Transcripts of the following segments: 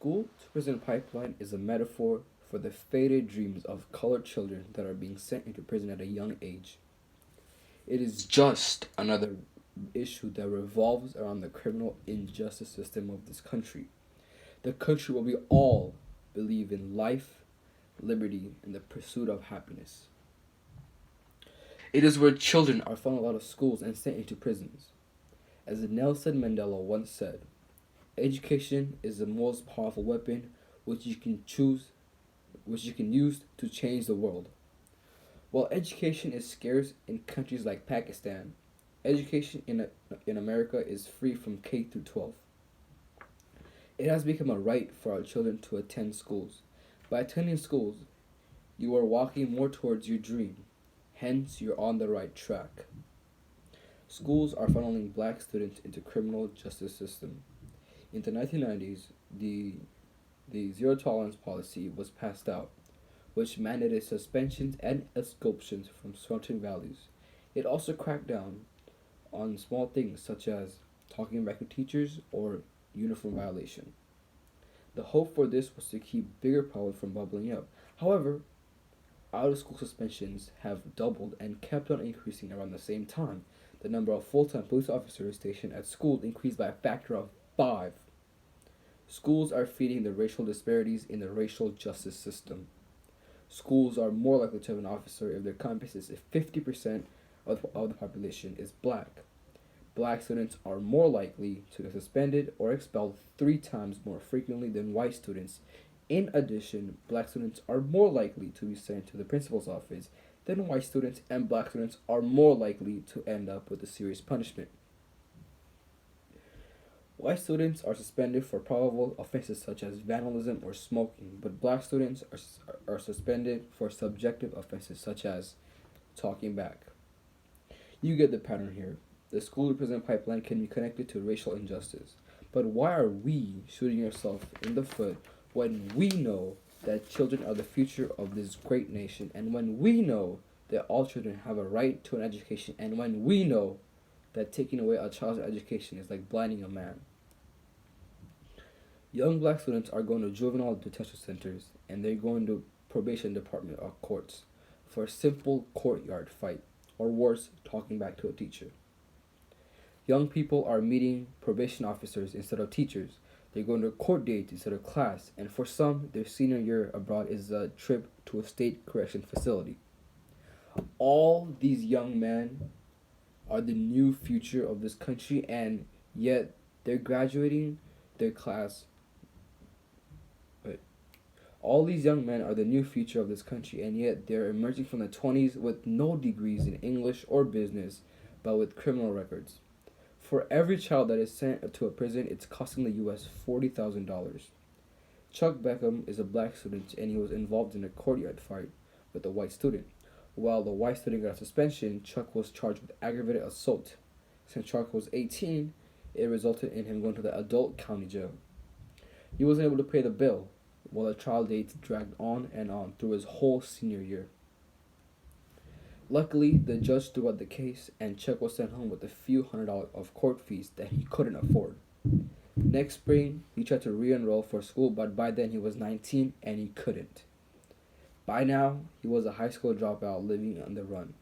school to prison pipeline is a metaphor for the faded dreams of colored children that are being sent into prison at a young age. It is just another issue that revolves around the criminal injustice system of this country. The country where we all believe in life, liberty, and the pursuit of happiness. It is where children are thrown out of schools and sent into prisons. As Nelson Mandela once said, education is the most powerful weapon which you can choose which you can use to change the world. While education is scarce in countries like Pakistan, education in America is free from K through 12. It has become a right for our children to attend schools. By attending schools, you are walking more towards your dream. Hence, you're on the right track. Schools are funneling black students into criminal justice system. In the 1990s, the zero tolerance policy was passed out, which mandated suspensions and expulsions from certain values. It also cracked down on small things such as talking back to teachers or uniform violation. The hope for this was to keep bigger problems from bubbling up. However, out of school suspensions have doubled and kept on increasing around the same time. The number of full time police officers stationed at schools increased by a factor of 5. Schools are feeding the racial disparities in the racial justice system. Schools are more likely to have an officer if their campus is if 50% of the population is black. Black students are more likely to get suspended or expelled 3 times more frequently than white students. In addition, black students are more likely to be sent to the principal's office than white students, and black students are more likely to end up with a serious punishment. White students are suspended for probable offenses such as vandalism or smoking, but black students are suspended for subjective offenses such as talking back. You get the pattern here. The school to prison pipeline can be connected to racial injustice. But why are we shooting ourselves in the foot when we know that children are the future of this great nation, and when we know that all children have a right to an education, and when we know that taking away a child's education is like blinding a man? Young black students are going to juvenile detention centers and they're going to probation department or courts for a simple courtyard fight, or worse, talking back to a teacher. Young people are meeting probation officers instead of teachers. They're going to court dates instead of class, and for some, their senior year abroad is a trip to a state correction facility. All these young men are the new future of this country, and yet they're graduating their class. Wait. All these young men are the new future of this country, and yet they're emerging from the 20s with no degrees in English or business, but with criminal records. For every child that is sent to a prison, it's costing the U.S. $40,000. Chuck Beckham is a black student and he was involved in a courtyard fight with a white student. While the white student got a suspension, Chuck was charged with aggravated assault. Since Chuck was 18, it resulted in him going to the adult county jail. He wasn't able to pay the bill, while the trial dates dragged on and on through his whole senior year. Luckily, the judge threw out the case, and Chuck was sent home with a few $100 of court fees that he couldn't afford. Next spring, he tried to re-enroll for school, but by then he was 19 and he couldn't. By now, he was a high school dropout living on the run.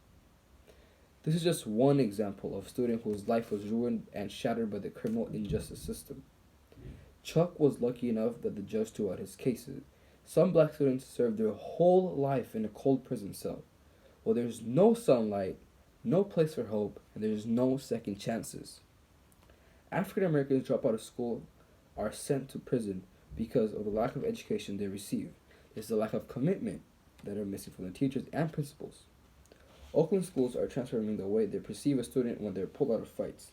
This is just one example of a student whose life was ruined and shattered by the criminal injustice system. Chuck was lucky enough that the judge threw out his cases. Some black students served their whole life in a cold prison cell. Well, there's no sunlight, no place for hope, and there's no second chances. African Americans drop out of school are sent to prison because of the lack of education they receive. It's the lack of commitment that are missing from the teachers and principals. Oakland schools are transforming the way they perceive a student when they're pulled out of fights.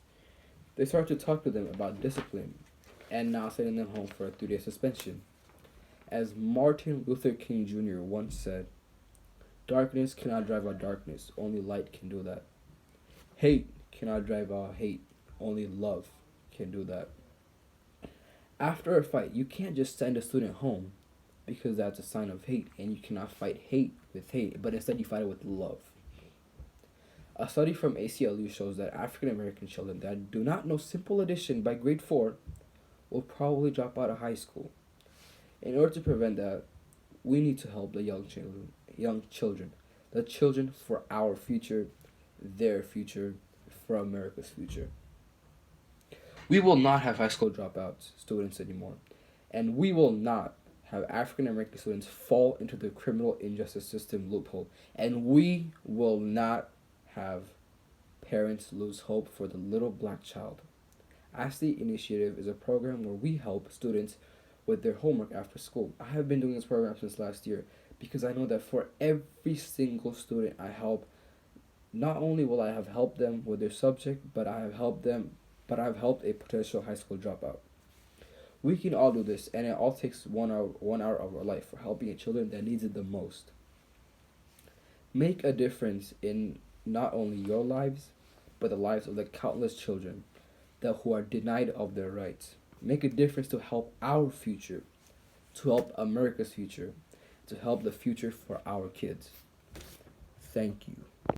They start to talk to them about discipline and now sending them home for a 3-day suspension. As Martin Luther King Jr. once said, "Darkness cannot drive out darkness, only light can do that. Hate cannot drive out hate, only love can do that." After a fight, you can't just send a student home because that's a sign of hate, and you cannot fight hate with hate, but instead you fight it with love. A study from ACLU shows that African American children that do not know simple addition by grade 4 will probably drop out of high school. In order to prevent that, we need to help the the children for our future, their future, for America's future. We will not have high school dropouts students anymore, and we will not have African American students fall into the criminal injustice system loophole, and we will not have parents lose hope for the little black child. ASTI Initiative is a program where we help students with their homework after school. I have been doing this program since last year because I know that for every single student I help, not only will I have helped them with their subject, but I've helped a potential high school dropout. We can all do this, and it all takes 1 hour of our life for helping a children that needs it the most. Make a difference in not only your lives, but the lives of the countless children that who are denied of their rights. Make a difference to help our future, to help America's future, to help the future for our kids. Thank you.